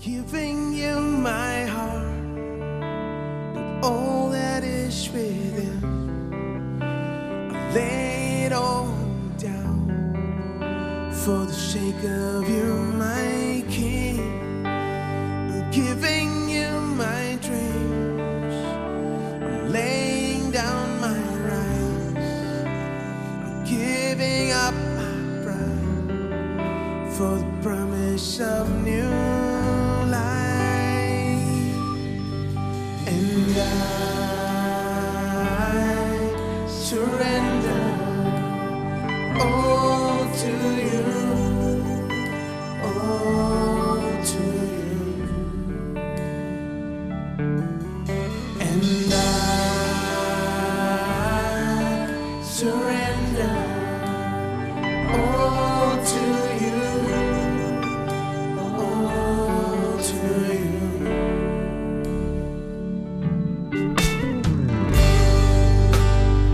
giving you my heart and all that is within. I lay it all down for the sake of you, my King. I'm giving you my dreams. I'm laying down my rights. I'm giving up my pride for the promise of new life. And I surrender all to you, all to you. And I surrender all to you, all to you.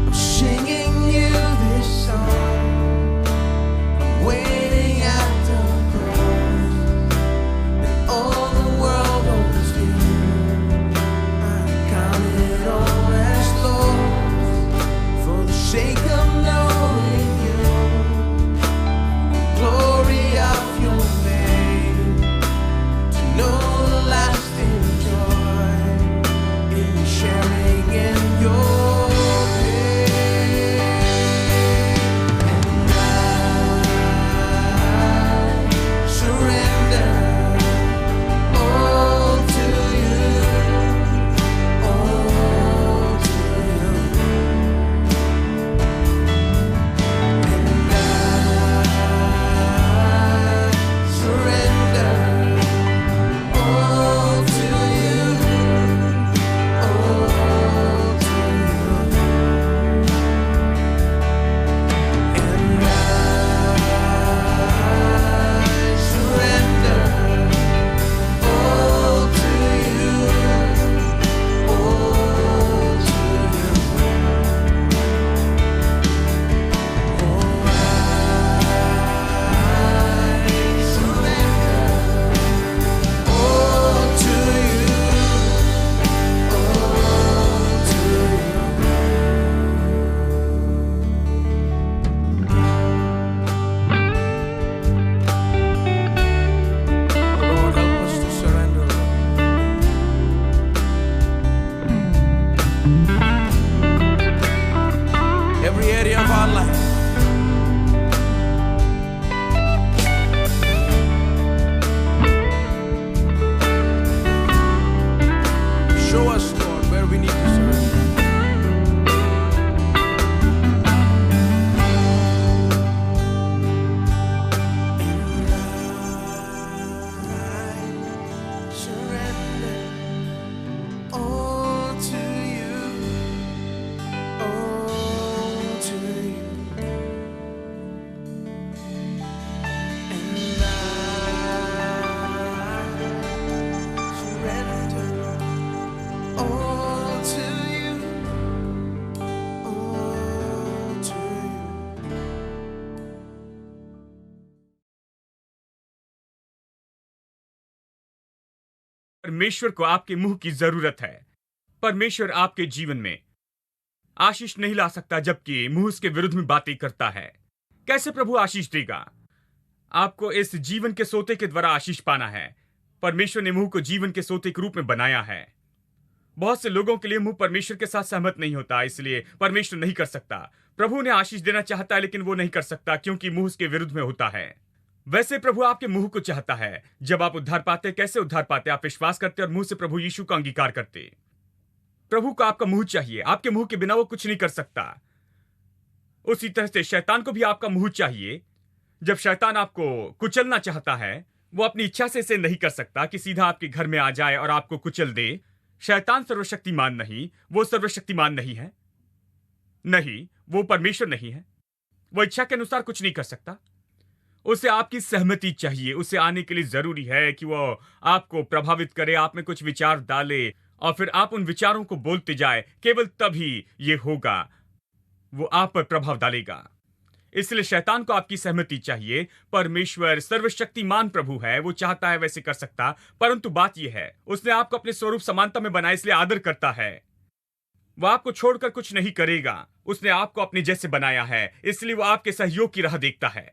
I'm singing you this song, waiting at the cross, and all the world owes you. I count it all as lost for the sake of knowing you, the glory of your name, to know the lasting joy in sharing in your pain. And I surrender all to you, all to you. And I surrender all to you, all to you. And I surrender all to you, all to you. Oh, I surrender all to you, all to Lord, help us to surrender every area of our life. Show us, Lord, where we need to surrender. I surrender all to you, all to you. And I surrender all to you, all to you. परमेश्वर को आपके मुंह की जरूरत है। परमेश्वर आपके जीवन में आशीष नहीं ला सकता जबकि मुंह उसके विरुद्ध में बातें करता है। कैसे प्रभु आशीष देगा? आपको इस जीवन के सोते के द्वारा आशीष पाना है। परमेश्वर ने मुंह को जीवन के सोते के रूप में बनाया है। बहुत से लोगों के लिए मुंह परमेश्वर के साथ सहमत नहीं होता, इसलिए परमेश्वर नहीं कर सकता। प्रभु ने आशीष देना चाहता है लेकिन वो नहीं कर सकता क्योंकि मुंह उसके विरुद्ध में होता है। वैसे प्रभु आपके मुंह को चाहता है। जब आप उद्धार पाते, कैसे उद्धार पाते? आप विश्वास करते और मुंह से प्रभु यीशु का अंगीकार करते। प्रभु को आपका मुंह चाहिए। आपके मुंह के बिना वो कुछ नहीं कर सकता। उसी तरह से शैतान को भी आपका मुंह चाहिए। जब शैतान आपको कुचलना चाहता है, वो अपनी इच्छा से इसे नहीं कर सकता कि सीधा आपके घर में आ जाए और आपको कुचल दे। शैतान सर्वशक्तिमान नहीं, वो सर्वशक्तिमान नहीं है। नहीं, वो परमेश्वर नहीं है। वो इच्छा के अनुसार कुछ नहीं कर सकता। उसे आपकी सहमति चाहिए। उसे आने के लिए जरूरी है कि वो आपको प्रभावित करे, आप में कुछ विचार डाले और फिर आप उन विचारों को बोलते जाए। केवल तभी ये होगा, वो आप पर प्रभाव डालेगा। इसलिए शैतान को आपकी सहमति चाहिए। परमेश्वर सर्वशक्तिमान प्रभु है, वो चाहता है वैसे कर सकता, परंतु बात यह है उसने आपको अपने स्वरूप समानता में बनाया, इसलिए आदर करता है। वो आपको छोड़कर कुछ नहीं करेगा। उसने आपको अपने जैसे बनाया है, इसलिए वो आपके सहयोग की राह देखता है।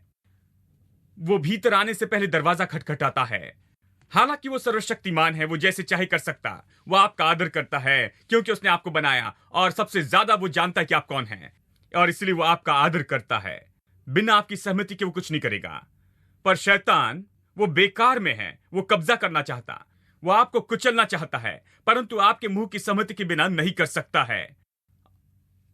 वो भीतर आने से पहले दरवाजा खटखटाता है। हालांकि वो सर्वशक्तिमान है, वो जैसे चाहे कर सकता। वो आपका आदर करता है क्योंकि उसने आपको बनाया और सबसे ज्यादा वो जानता है कि आप कौन हैं, और इसलिए वो आपका आदर करता है। बिना आपकी सहमति के वो कुछ नहीं करेगा। पर शैतान वो बेकार में है, वो कब्जा करना चाहता, वो आपको कुचलना चाहता है, परंतु आपके मुंह की सहमति के बिना नहीं कर सकता है।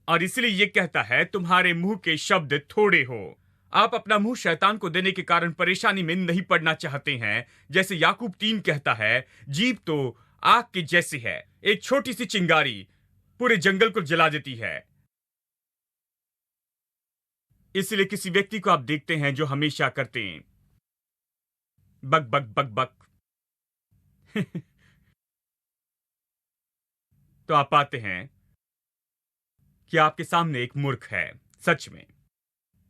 और इसलिए ये कहता है तुम्हारे मुंह के शब्द थोड़े हो। आप अपना मुंह शैतान को देने के कारण परेशानी में नहीं पड़ना चाहते हैं। जैसे याकूब 3 कहता है, जीभ तो आग के जैसी है, एक छोटी सी चिंगारी पूरे जंगल को जला देती है। इसलिए किसी व्यक्ति को आप देखते हैं जो हमेशा करते हैं बक बक बक बक तो आप पाते हैं कि आपके सामने एक मूर्ख है, सच में,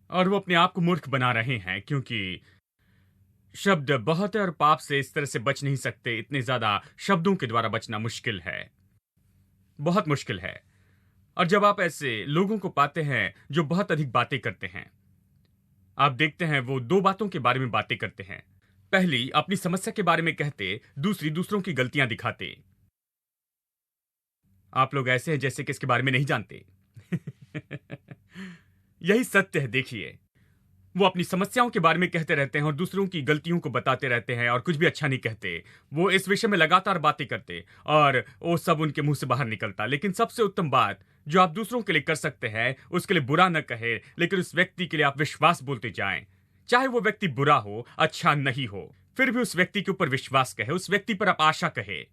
और वो अपने आप को मूर्ख बना रहे हैं क्योंकि शब्द बहुत है और पाप से इस तरह से बच नहीं सकते। इतने ज्यादा शब्दों के द्वारा बचना मुश्किल है, बहुत मुश्किल है। और जब आप ऐसे लोगों को पाते हैं जो बहुत अधिक बातें करते हैं, आप देखते हैं वो 2 बातों के बारे में बातें करते हैं। पहली अपनी समस्या के बारे में कहते, दूसरी दूसरों की गलतियां दिखाते। आप लोग ऐसे हैं जैसे कि इसके बारे में नहीं जानते। यही सत्य है। देखिए, वो अपनी समस्याओं के बारे में कहते रहते हैं और दूसरों की गलतियों को बताते रहते हैं और कुछ भी अच्छा नहीं कहते। वो इस विषय में लगातार बातें करते और वो सब उनके मुंह से बाहर निकलता। लेकिन सबसे उत्तम बात जो आप दूसरों के लिए कर सकते हैं, उसके लिए बुरा न कहे, लेकिन उस व्यक्ति के लिए आप विश्वास बोलते जाएं। चाहे वो व्यक्ति बुरा हो, अच्छा नहीं हो, फिर भी उस व्यक्ति के ऊपर विश्वास कहे, उस व्यक्ति पर आप आशा कहे।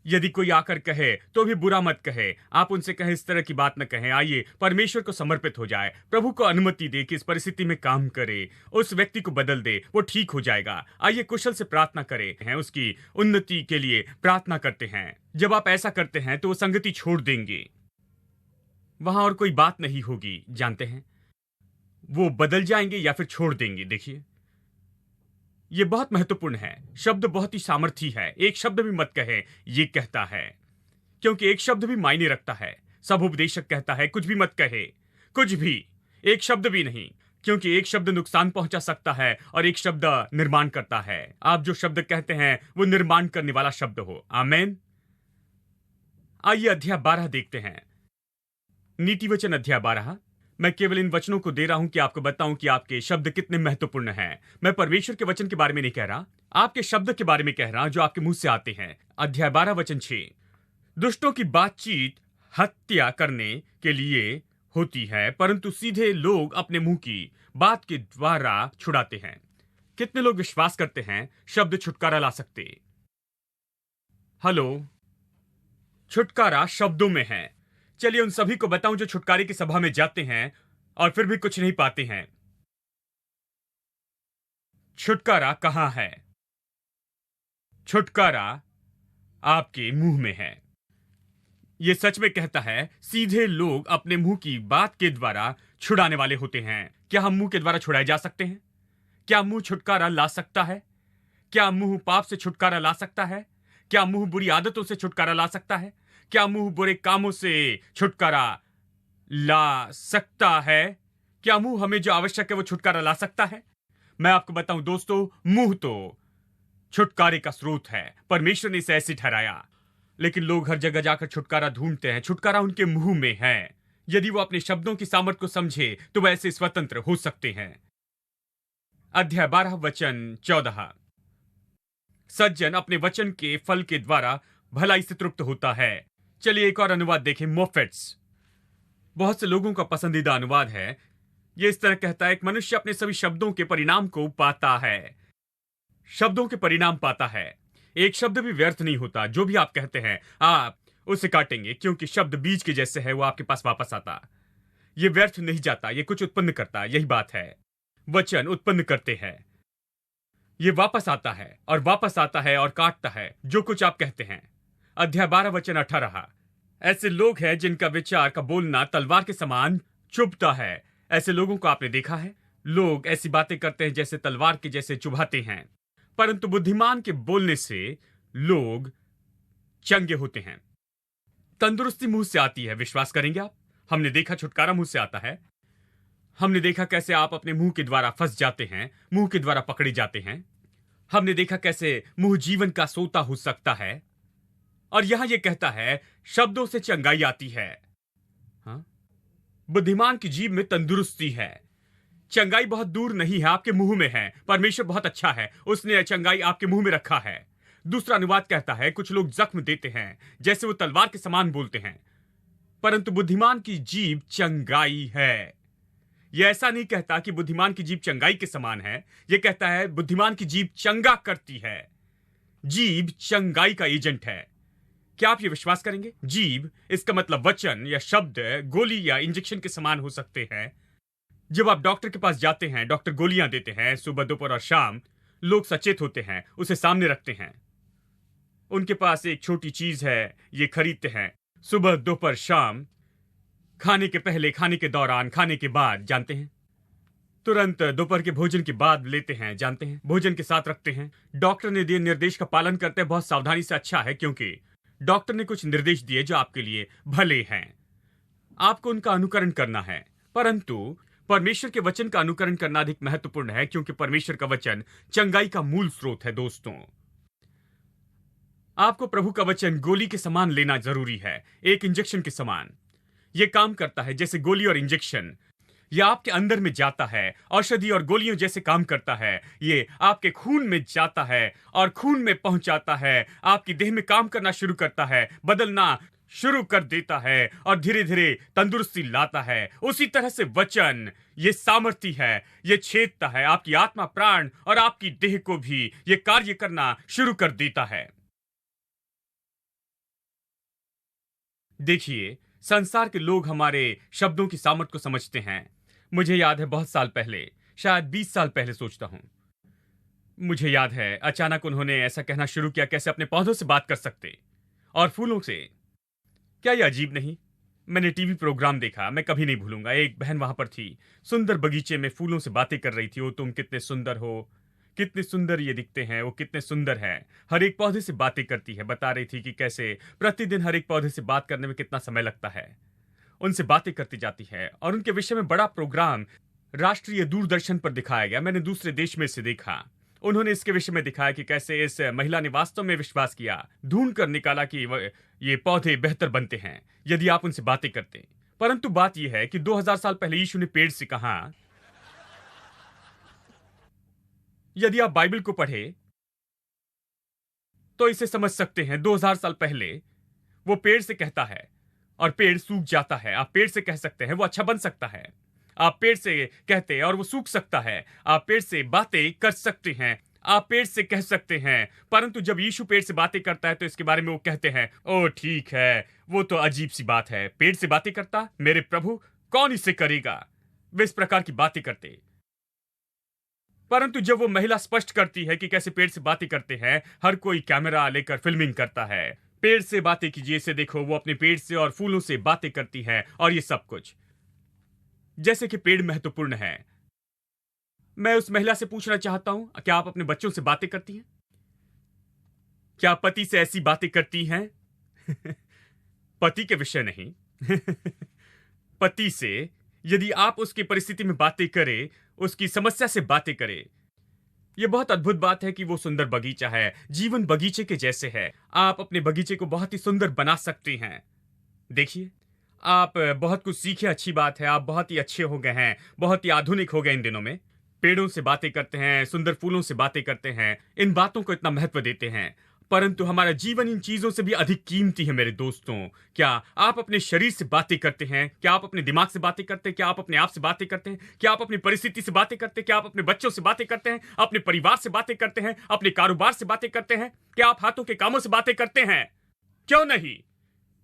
यदि कोई आकर कहे तो भी बुरा मत कहे, आप उनसे कहें इस तरह की बात न कहें। आइए परमेश्वर को समर्पित हो जाए, प्रभु को अनुमति दे कि इस परिस्थिति में काम करे, उस व्यक्ति को बदल दे, वो ठीक हो जाएगा। आइए कुशल से प्रार्थना करें, हैं उसकी उन्नति के लिए प्रार्थना करते हैं। जब आप ऐसा करते हैं तो वो संगति छोड़ देंगे, वहां और कोई बात नहीं होगी। जानते हैं, वो बदल जाएंगे या फिर छोड़ देंगे। देखिए, यह बहुत महत्वपूर्ण है। शब्द बहुत ही सामर्थी है। एक शब्द भी मत कहे, ये कहता है, क्योंकि एक शब्द भी मायने रखता है। सब उपदेशक कहता है कुछ भी मत कहे, कुछ भी, एक शब्द भी नहीं, क्योंकि एक शब्द नुकसान पहुंचा सकता है और एक शब्द निर्माण करता है। आप जो शब्द कहते हैं वो निर्माण करने वाला शब्द हो। आमेन। आइए अध्याय 12 देखते हैं, नीति वचन अध्याय 12। मैं केवल इन वचनों को दे रहा हूं कि आपको बताऊं कि आपके शब्द कितने महत्वपूर्ण हैं। मैं परमेश्वर के वचन के बारे में नहीं कह रहा, आपके शब्द के बारे में कह रहा जो आपके मुंह से आते हैं। अध्याय 12 वचन 6, दुष्टों की बातचीत हत्या करने के लिए होती है, परंतु सीधे लोग अपने मुंह की बात के द्वारा छुड़ाते हैं। कितने लोग विश्वास करते हैं शब्द छुटकारा ला सकते? हेलो, छुटकारा शब्दों में है। चलिए उन सभी को बताऊं जो छुटकारे की सभा में जाते हैं और फिर भी कुछ नहीं पाते हैं। छुटकारा कहां है? छुटकारा आपके मुंह में है। यह सच में कहता है सीधे लोग अपने मुंह की बात के द्वारा छुड़ाने वाले होते हैं। क्या हम मुंह के द्वारा छुड़ाए जा सकते हैं? क्या मुंह छुटकारा ला सकता है? क्या मुंह पाप से छुटकारा ला सकता है? क्या मुंह बुरी आदतों से छुटकारा ला सकता है? क्या मुंह बुरे कामों से छुटकारा ला सकता है? क्या मुंह हमें जो आवश्यक है वो छुटकारा ला सकता है? मैं आपको बताऊं दोस्तों, मुंह तो छुटकारे का स्रोत है। परमेश्वर ने इसे ऐसे ठहराया। लेकिन लोग हर जगह जाकर छुटकारा ढूंढते हैं। छुटकारा उनके मुंह में है। यदि वो अपने शब्दों की सामर्थ को समझे तो वह ऐसे स्वतंत्र हो सकते हैं। अध्याय 12 वचन 14, सज्जन अपने वचन के फल के द्वारा भलाई से तृप्त होता है। चलिए एक और अनुवाद देखें, मोफेट्स, बहुत से लोगों का पसंदीदा अनुवाद है। यह इस तरह कहता है, एक मनुष्य अपने सभी शब्दों के परिणाम को पाता है। शब्दों के परिणाम पाता है। एक शब्द भी व्यर्थ नहीं होता। जो भी आप कहते हैं आप उसे काटेंगे, क्योंकि शब्द बीज के जैसे है, वो आपके पास वापस आता। यह व्यर्थ नहीं जाता, यह कुछ उत्पन्न करता। यही बात है, वचन उत्पन्न करते हैं। यह वापस आता है और वापस आता है और काटता है जो कुछ आप कहते हैं। अध्याय 12 वचन 18, ऐसे लोग हैं जिनका विचार का बोलना तलवार के समान चुभता है, ऐसे लोगों को आपने देखा है? लोग ऐसी बातें करते हैं जैसे तलवार के जैसे चुभाते हैं, परंतु बुद्धिमान के बोलने से लोग चंगे होते हैं। तंदुरुस्ती मुंह से आती है, विश्वास करेंगे आप? हमने देखा छुटकारा मुंह से आता है। हमने देखा कैसे आप अपने मुंह के द्वारा फंस जाते हैं, मुंह के द्वारा पकड़े जाते हैं। हमने देखा कैसे मुंह जीवन का सोता हो सकता है। और यहां यह कहता है शब्दों से चंगाई आती है। हाँ? बुद्धिमान की जीभ में तंदुरुस्ती है। चंगाई बहुत दूर नहीं है, आपके मुंह में है। परमेश्वर बहुत अच्छा है, उसने चंगाई आपके मुंह में रखा है। दूसरा अनुवाद कहता है कुछ लोग जख्म देते हैं जैसे वो तलवार के समान बोलते हैं, परंतु बुद्धिमान की जीभ चंगाई है। यह ऐसा नहीं कहता कि बुद्धिमान की जीभ चंगाई के समान है, यह कहता है बुद्धिमान की जीभ चंगा करती है। जीभ चंगाई का एजेंट है। क्या आप यह विश्वास करेंगे? जीभ, इसका मतलब वचन या शब्द गोली या इंजेक्शन के समान हो सकते हैं। जब आप डॉक्टर के पास जाते हैं, डॉक्टर गोलियां देते हैं सुबह, दोपहर और शाम। लोग सचेत होते हैं, उसे सामने रखते हैं। उनके पास एक छोटी चीज है, ये खरीदते हैं सुबह, दोपहर, शाम, खाने के पहले, खाने के दौरान, खाने के बाद, जानते हैं। तुरंत दोपहर के भोजन के बाद लेते हैं, जानते हैं। भोजन के साथ रखते हैं। डॉक्टर ने दिए निर्देश का पालन करते हैं बहुत सावधानी से। अच्छा है, क्योंकि डॉक्टर ने कुछ निर्देश दिए जो आपके लिए भले हैं। आपको उनका अनुकरण करना है, परंतु परमेश्वर के वचन का अनुकरण करना अधिक महत्वपूर्ण है, क्योंकि परमेश्वर का वचन चंगाई का मूल स्रोत है। दोस्तों, आपको प्रभु का वचन गोली के समान लेना जरूरी है, एक इंजेक्शन के समान। यह काम करता है जैसे गोली और इंजेक्शन। यह आपके अंदर में जाता है, औषधि और गोलियों जैसे काम करता है। ये आपके खून में जाता है और खून में पहुंचाता है, आपकी देह में काम करना शुरू करता है, बदलना शुरू कर देता है और धीरे धीरे तंदुरुस्ती लाता है। उसी तरह से वचन ये सामर्थ्य है, ये छेदता है आपकी आत्मा, प्राण और आपकी देह को भी ये कार्य करना शुरू कर देता है। देखिए, संसार के लोग हमारे शब्दों की सामर्थ्य को समझते हैं। मुझे याद है बहुत साल पहले, शायद 20 साल पहले सोचता हूं, मुझे याद है अचानक उन्होंने ऐसा कहना शुरू किया, कैसे अपने पौधों से बात कर सकते और फूलों से। क्या यह अजीब नहीं? मैंने टीवी प्रोग्राम देखा, मैं कभी नहीं भूलूंगा। एक बहन वहां पर थी, सुंदर बगीचे में फूलों से बातें कर रही थी। वो, तुम कितने सुंदर हो, कितने सुंदर ये दिखते हैं, वो कितने सुंदर हैं। हर एक पौधे से बातें करती है। बता रही थी कि कैसे प्रतिदिन हर एक पौधे से बात करने में कितना समय लगता है। उनसे बातें करती जाती है और उनके विषय में बड़ा प्रोग्राम राष्ट्रीय दूरदर्शन पर दिखाया गया। मैंने दूसरे देश में से देखा। उन्होंने इसके विषय में दिखाया कि कैसे इस महिला ने वास्तव में विश्वास किया, ढूंढ कर निकाला कि ये पौधे बेहतर बनते हैं यदि आप उनसे बातें करते। परंतु बात यह है कि 2000 साल पहले यीशु ने पेड़ से कहा। यदि आप बाइबल को पढ़े तो इसे समझ सकते हैं। 2000 साल पहले वो पेड़ से कहता है और पेड़ सूख जाता है। आप पेड़ से कह सकते हैं वो अच्छा बन सकता है। आप पेड़ से कहते और वो सूख सकता है। आप पेड़ से बातें कर सकते हैं, आप पेड़ से कह सकते हैं। परंतु जब यीशु पेड़ से बातें करता है तो इसके बारे में वो कहते हैं, ओ ठीक है, वो तो अजीब सी बात है, पेड़ से बातें करता, मेरे प्रभु कौन इसे करेगा। वे इस प्रकार की बातें करते। परंतु जब वो महिला स्पष्ट करती है कि कैसे पेड़ से बातें करते हैं, हर कोई कैमरा लेकर फिल्मिंग करता है। पेड़ से बातें कीजिए, इसे देखो, वो अपने पेड़ से और फूलों से बातें करती है और ये सब कुछ, जैसे कि पेड़ महत्वपूर्ण है। मैं उस महिला से पूछना चाहता हूं, क्या आप अपने बच्चों से बातें करती हैं? क्या पति से ऐसी बातें करती हैं? पति के विषय नहीं। पति से यदि आप उसकी परिस्थिति में बातें करें, उसकी समस्या से बातें करें, यह बहुत अद्भुत बात है कि वो सुंदर बगीचा है, जीवन बगीचे के जैसे है। आप अपने बगीचे को बहुत ही सुंदर बना सकते हैं। देखिए, आप बहुत कुछ सीखे, अच्छी बात है। आप बहुत ही अच्छे हो गए हैं, बहुत ही आधुनिक हो गए इन दिनों में। पेड़ों से बातें करते हैं, सुंदर फूलों से बातें करते हैं, इन बातों को इतना महत्व देते हैं। परंतु हमारा जीवन इन चीजों से भी अधिक कीमती है मेरे दोस्तों। क्या आप अपने शरीर से बातें करते हैं? क्या आप अपने दिमाग से बातें करते हैं? क्या आप अपने आप से बातें करते हैं? क्या आप अपनी परिस्थिति से बातें करते हैं? क्या आप अपने बच्चों से बातें करते हैं? अपने परिवार से बातें करते हैं? अपने कारोबार से बातें करते हैं? क्या आप हाथों के कामों से बातें करते हैं? क्यों नहीं?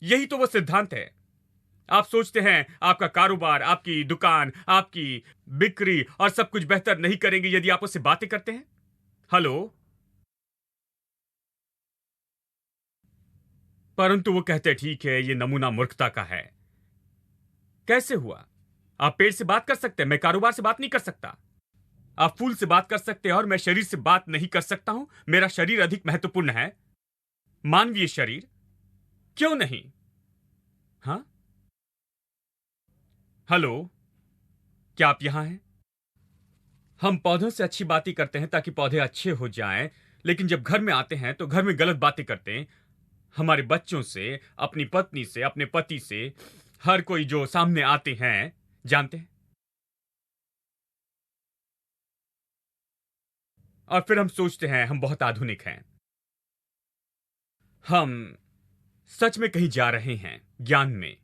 यही तो वो सिद्धांत है। आप सोचते हैं आपका कारोबार, आपकी दुकान, आपकी बिक्री और सब कुछ बेहतर नहीं करेंगे यदि आप उससे बातें करते हैं? हेलो? परंतु वो कहते ठीक है, ये नमूना मूर्खता का है। कैसे हुआ? आप पेड़ से बात कर सकते हैं, मैं कारोबार से बात नहीं कर सकता। आप फूल से बात कर सकते हैं और मैं शरीर से बात नहीं कर सकता हूं। मेरा शरीर अधिक महत्वपूर्ण है, मानवीय शरीर, क्यों नहीं? हाँ, हेलो, क्या आप यहां हैं? हम पौधों से अच्छी बातें करते हैं ताकि पौधे अच्छे हो जाएं, लेकिन जब घर में आते हैं तो घर में गलत बातें करते हैं, हमारे बच्चों से, अपनी पत्नी से, अपने पति से, हर कोई जो सामने आते हैं, जानते हैं। और फिर हम सोचते हैं हम बहुत आधुनिक हैं, हम सच में कहीं जा रहे हैं ज्ञान में।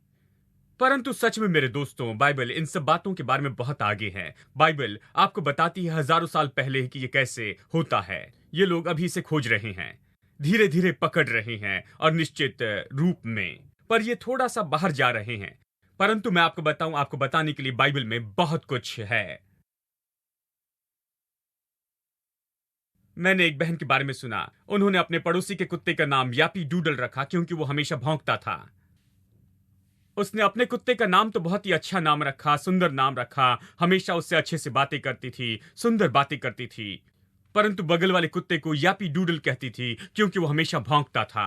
परंतु सच में मेरे दोस्तों, बाइबल इन सब बातों के बारे में बहुत आगे है। बाइबल आपको बताती है हजारों साल पहले कि ये कैसे होता है। ये लोग अभी इसे खोज रहे हैं, धीरे धीरे पकड़ रहे हैं और निश्चित रूप में, पर ये थोड़ा सा बाहर जा रहे हैं। परंतु मैं आपको बताऊं, आपको बताने के लिए बाइबल में बहुत कुछ है। मैंने एक बहन के बारे में सुना, उन्होंने अपने पड़ोसी के कुत्ते का नाम यापी डूडल रखा क्योंकि वो हमेशा भौंकता था। उसने अपने कुत्ते का नाम तो बहुत ही अच्छा नाम रखा, सुंदर नाम रखा, हमेशा उससे अच्छे से बातें करती थी, सुंदर बातें करती थी। परंतु बगल वाले कुत्ते को यापी डूडल कहती थी क्योंकि वो हमेशा भौंकता था।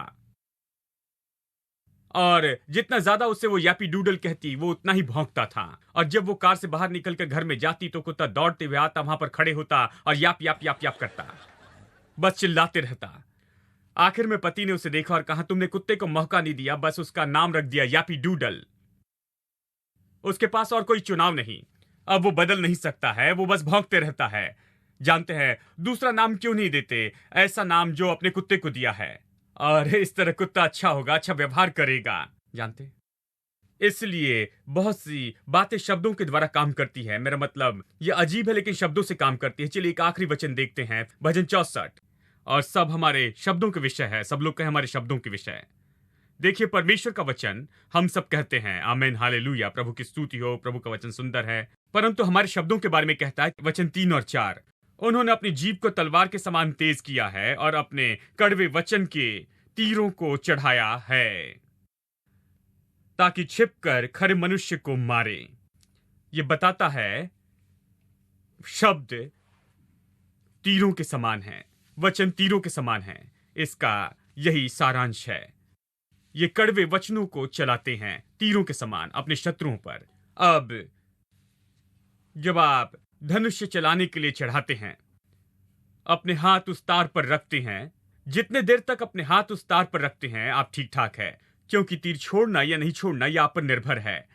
और जितना ज्यादा उसे वो यापी डूडल कहती, वो उतना ही भौंकता था। और जब वो कार से बाहर निकलकर घर में जाती तो कुत्ता दौड़ते हुए आता, वहां पर खड़े होता और याप याप याप याप करता, बस चिल्लाते रहता। आखिर में पति ने उसे देखा और कहा, तुमने कुत्ते को मौका नहीं दिया, बस उसका नाम रख दिया यापी डूडल। उसके पास और कोई चुनाव नहीं, अब वो बदल नहीं सकता है, वो बस भौंकते रहता है। जानते हैं, दूसरा नाम क्यों नहीं देते, ऐसा नाम जो अपने कुत्ते को दिया है, और इस तरह कुत्ता अच्छा होगा, अच्छा व्यवहार करेगा। जानते, इसलिए बहुत सी बातें शब्दों के द्वारा काम करती है। मेरा मतलब यह अजीब है लेकिन शब्दों से काम करती है। चलिए एक आखिरी वचन देखते हैं, भजन 64। और सब हमारे शब्दों के विषय है, सब लोग कहें हमारे शब्दों के विषय। देखिए परमेश्वर का वचन, हम सब कहते हैं आमीन हालेलुया, प्रभु की स्तुति हो, प्रभु का वचन सुंदर है। परंतु हमारे शब्दों के बारे में कहता है वचन 3 और 4, उन्होंने अपनी जीभ को तलवार के समान तेज किया है और अपने कड़वे वचन के तीरों को चढ़ाया है ताकि छिपकर खरे मनुष्य को मारे। यह बताता है शब्द तीरों के समान है, वचन तीरों के समान है। इसका यही सारांश है। ये कड़वे वचनों को चलाते हैं तीरों के समान अपने शत्रुओं पर। अब जब आप धनुष चलाने के लिए चढ़ाते हैं, अपने हाथ उस तार पर रखते हैं, जितने देर तक अपने हाथ उस तार पर रखते हैं आप ठीक ठाक है, क्योंकि तीर छोड़ना या नहीं छोड़ना यह आप पर निर्भर है।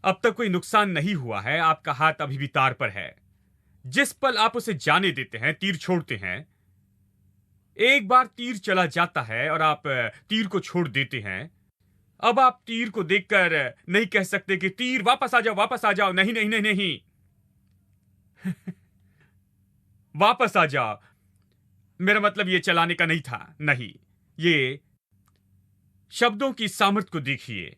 अब तक कोई नुकसान नहीं हुआ है, आपका हाथ अभी भी तार पर है। जिस पल आप उसे जाने देते हैं, तीर छोड़ते हैं, एक बार तीर चला जाता है और आप तीर को छोड़ देते हैं। अब आप तीर को देखकर नहीं कह सकते कि तीर वापस आ जाओ, वापस आ जाओ, नहीं नहीं नहीं नहीं वापस आ जाओ। मेरा मतलब ये चलाने का नहीं था, नहीं, ये शब्दों की सामर्थ्य को देखिए,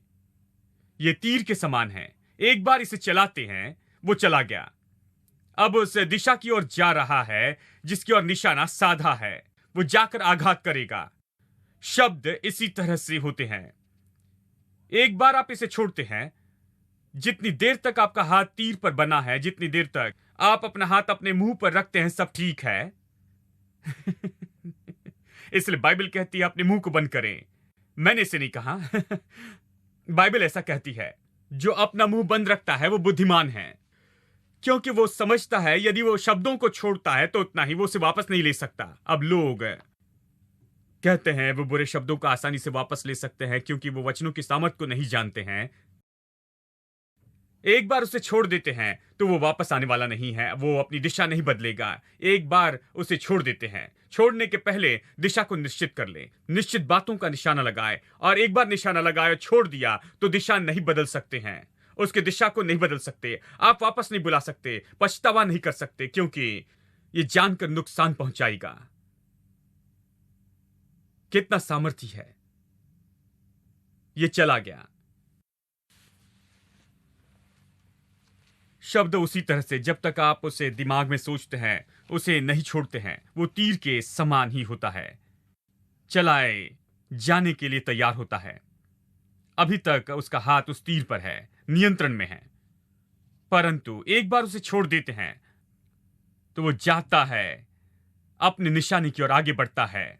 ये तीर के समान है। एक बार इसे चलाते हैं, वो चला गया, अब उस दिशा की ओर जा रहा है जिसकी ओर निशाना साधा है, वो जाकर आघात करेगा। शब्द इसी तरह से होते हैं। एक बार आप इसे छोड़ते हैं, जितनी देर तक आपका हाथ तीर पर बना है, जितनी देर तक आप अपना हाथ अपने मुंह पर रखते हैं, सब ठीक है इसलिए बाइबल कहती है अपने मुंह को बंद करें। मैंने इसे नहीं कहा बाइबल ऐसा कहती है, जो अपना मुंह बंद रखता है वो बुद्धिमान है, क्योंकि वो समझता है यदि वो शब्दों को छोड़ता है तो उतना ही, वो उसे वापस नहीं ले सकता। अब लोग कहते हैं वो बुरे शब्दों को आसानी से वापस ले सकते हैं क्योंकि वो वचनों की सामर्थ्य को नहीं जानते हैं। एक बार उसे छोड़ देते हैं तो वो वापस आने वाला नहीं है, वो अपनी दिशा नहीं बदलेगा। एक बार उसे छोड़ देते हैं, छोड़ने के पहले दिशा को निश्चित कर ले, निश्चित बातों का निशाना लगाए, और एक बार निशाना लगाए और छोड़ दिया तो दिशा नहीं बदल सकते हैं, उसके दिशा को नहीं बदल सकते, आप वापस नहीं बुला सकते, पछतावा नहीं कर सकते, क्योंकि ये जानकर नुकसान पहुंचाएगा। कितना सामर्थ्य है। ये चला गया। शब्द उसी तरह से जब तक आप उसे दिमाग में सोचते हैं, उसे नहीं छोड़ते हैं, वो तीर के समान ही होता है, चलाए जाने के लिए तैयार होता है। अभी तक उसका हाथ उस तीर पर है, नियंत्रण में है। परंतु एक बार उसे छोड़ देते हैं तो वो जाता है, अपनी निशानी की ओर आगे बढ़ता है,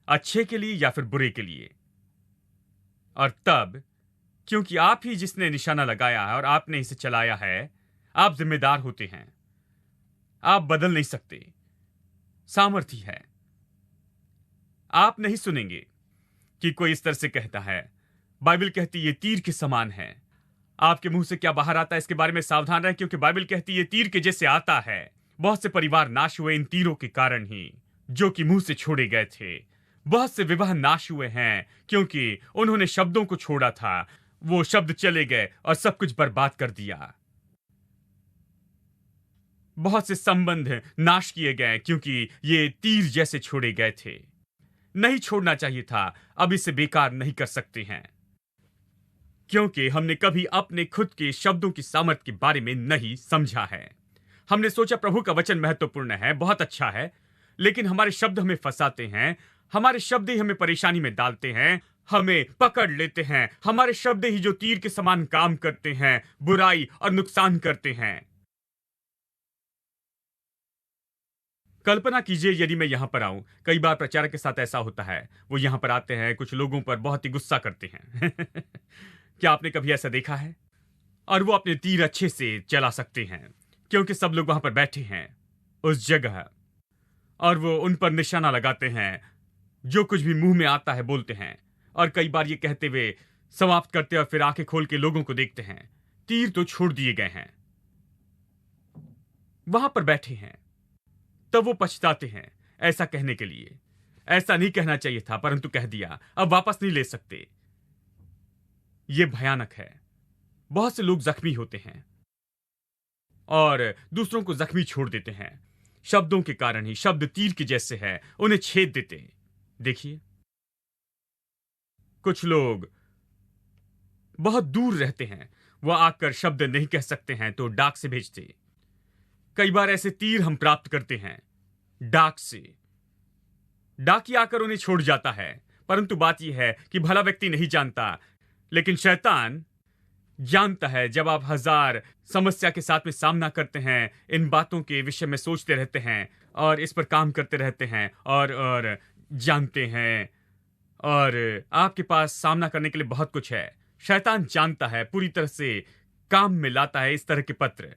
अच्छे के लिए या फिर बुरे के लिए। और तब क्योंकि आप ही जिसने निशाना लगाया है और आपने इसे चलाया है, आप जिम्मेदार होते हैं। आप बदल नहीं सकते। सामर्थ्य है। आप नहीं सुनेंगे कि कोई इस तरह से कहता है, बाइबल कहती ये तीर के समान है। आपके मुंह से क्या बाहर आता है इसके बारे में सावधान रहें, क्योंकि बाइबल कहती ये तीर के जैसे आता है। बहुत से परिवार नाश हुए इन तीरों के कारण ही, जो कि मुंह से छोड़े गए थे। बहुत से विवाह नाश हुए हैं क्योंकि उन्होंने शब्दों को छोड़ा था। वो शब्द चले गए और सब कुछ बर्बाद कर दिया। बहुत से संबंध नाश किए गए क्योंकि ये तीर जैसे छोड़े गए थे। नहीं छोड़ना चाहिए था, अब इसे बेकार नहीं कर सकते हैं, क्योंकि हमने कभी अपने खुद के शब्दों की सामर्थ्य के बारे में नहीं समझा है। हमने सोचा प्रभु का वचन महत्वपूर्ण है, बहुत अच्छा है, लेकिन हमारे शब्द हमें फंसाते हैं। हमारे शब्द ही हमें परेशानी में डालते हैं, हमें पकड़ लेते हैं। हमारे शब्द ही जो तीर के समान काम करते हैं, बुराई और नुकसान करते हैं। कल्पना कीजिए यदि मैं यहां पर आऊं। कई बार प्रचारक के साथ ऐसा होता है, वो यहां पर आते हैं, कुछ लोगों पर बहुत ही गुस्सा करते हैं। क्या आपने कभी ऐसा देखा है? और वो अपने तीर अच्छे से चला सकते हैं क्योंकि सब लोग वहां पर बैठे हैं उस जगह, और वो उन पर निशाना लगाते हैं। जो कुछ भी मुंह में आता है बोलते हैं, और कई बार ये कहते हुए समाप्त करते और फिर आंखें खोल के लोगों को देखते हैं। तीर तो छोड़ दिए गए हैं, वहां पर बैठे हैं। तब वो पछताते हैं ऐसा कहने के लिए। ऐसा नहीं कहना चाहिए था, परंतु कह दिया, अब वापस नहीं ले सकते। यह भयानक है। बहुत से लोग जख्मी होते हैं और दूसरों को जख्मी छोड़ देते हैं शब्दों के कारण ही। शब्द तीर के जैसे है, उन्हें छेद देते। देखिए, कुछ लोग बहुत दूर रहते हैं, वह आकर शब्द नहीं कह सकते हैं तो डाक से भेजते। कई बार ऐसे तीर हम प्राप्त करते हैं डाक से। डाकी आकर उन्हें छोड़ जाता है, परंतु बात यह है कि भला व्यक्ति नहीं जानता, लेकिन शैतान जानता है। जब आप हजार समस्या के साथ में सामना करते हैं, इन बातों के विषय में सोचते रहते हैं और इस पर काम करते रहते हैं और जानते हैं, और आपके पास सामना करने के लिए बहुत कुछ है। शैतान जानता है, पूरी तरह से काम में लाता है इस तरह के पत्र।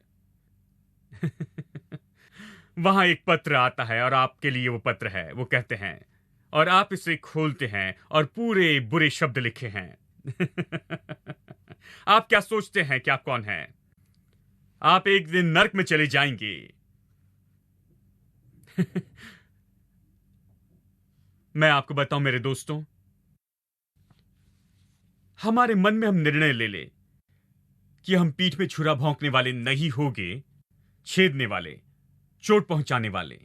वहां एक पत्र आता है और आपके लिए वो पत्र है, वो कहते हैं, और आप इसे खोलते हैं और पूरे बुरे शब्द लिखे हैं। आप क्या सोचते हैं कि आप कौन हैं? आप एक दिन नरक में चले जाएंगे। मैं आपको बताऊं मेरे दोस्तों, हमारे मन में हम निर्णय ले ले कि हम पीठ में छुरा भौंकने वाले नहीं होंगे, छेदने वाले, चोट पहुंचाने वाले।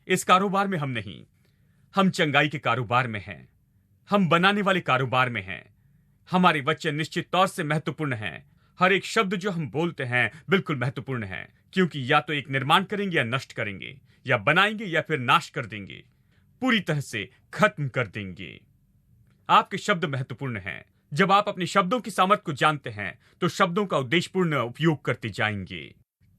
इस कारोबार में हम नहीं। हम चंगाई के कारोबार में हैं, हम बनाने वाले कारोबार में हैं। हमारे वचन निश्चित तौर से महत्वपूर्ण हैं। हर एक शब्द जो हम बोलते हैं बिल्कुल महत्वपूर्ण है, क्योंकि या तो एक निर्माण करेंगे या नष्ट करेंगे, या बनाएंगे या फिर नाश कर देंगे, पूरी तरह से खत्म कर देंगे। आपके शब्द महत्वपूर्ण हैं। जब आप अपने शब्दों की सामर्थ्य को जानते हैं तो शब्दों का उद्देश्यपूर्ण उपयोग करते जाएंगे।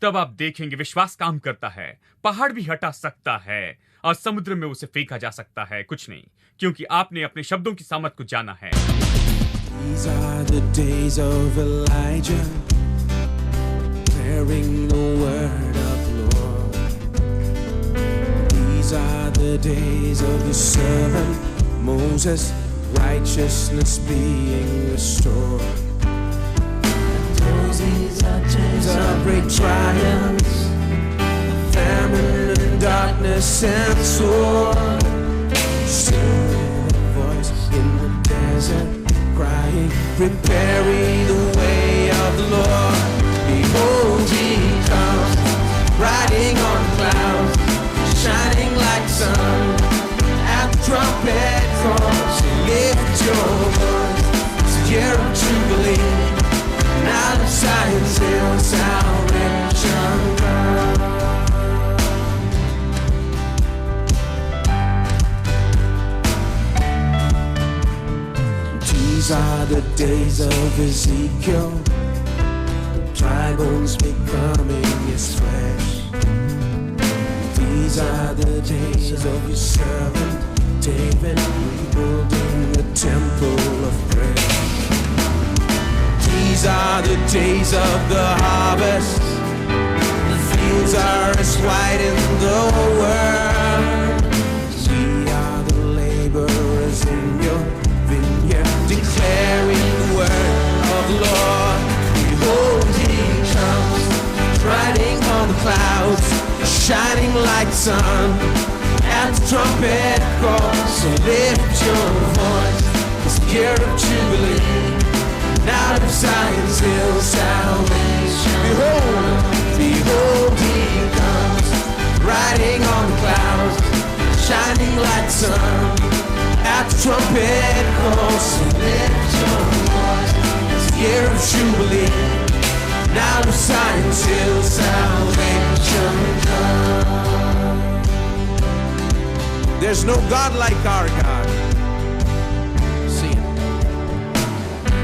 तब आप देखेंगे विश्वास काम करता है। पहाड़ भी हटा सकता है और समुद्र में उसे फेंका जा सकता है, कुछ नहीं, क्योंकि आपने अपने शब्दों की सामर्थ्य को जाना है। These are the days of Elijah, bearing the word of the Lord. These are the days of the servant Moses, righteousness being restored. These are days of great triumphs, famine and darkness and sword. Still a voice in the desert crying, prepare ye the way of the Lord. Behold, he comes, riding on clouds, shining like sun. At the trumpet calls, lift your voice, it's the year of Jubilee. Now the Zion's hill, salvation comes. These are the days of Ezekiel, dry bones becoming his flesh. These are the days of your servant David, rebuilding the temple of prayer. These are the days of the harvest. The fields are as white in the world. We are the laborers in your vineyard, declaring the word of the Lord. Behold, he comes, riding on the clouds, shining like the sun. At the trumpet call, so lift your voice. This year of Jubilee, out of Zion's hill, salvation. Behold, behold, he comes, riding on the clouds, shining like the sun. At the trumpet call, so lift your voice. This year of Jubilee, out of Zion's hill, salvation comes. There's no God like our God. See it.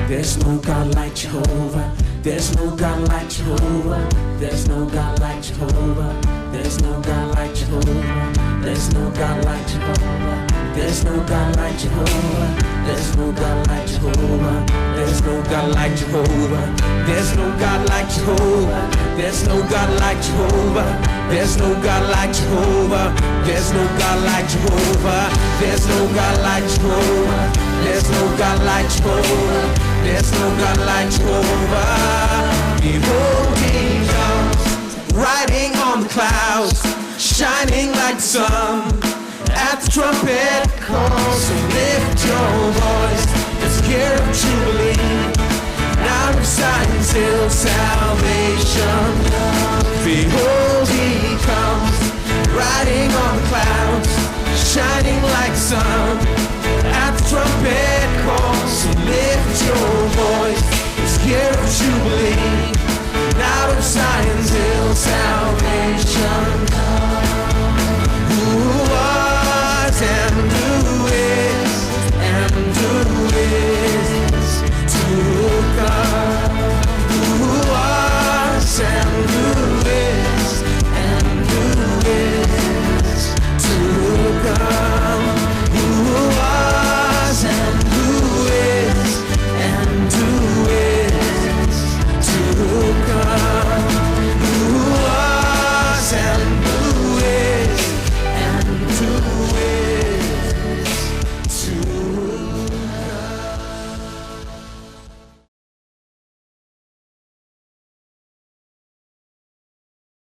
There's no God like Jehovah. There's no God like Jehovah. There's no God like Jehovah. There's no God like Jehovah. There's no God like Jehovah. There's no God like Jehovah. There's no God like Jehovah. There's no God like Jehovah. There's no God like Jehovah. There's no God like Jehovah. There's no God like Jehovah. There's no God like Jehovah. There's no God like Jehovah. There's no God like Jehovah. There's no God like Jehovah. Behold, he comes, riding on the clouds, shining like the sun. At the trumpet call, so lift your voice. It's the year of Jubilee. Now of Zion's hill, salvation. Behold, he comes, riding on the clouds,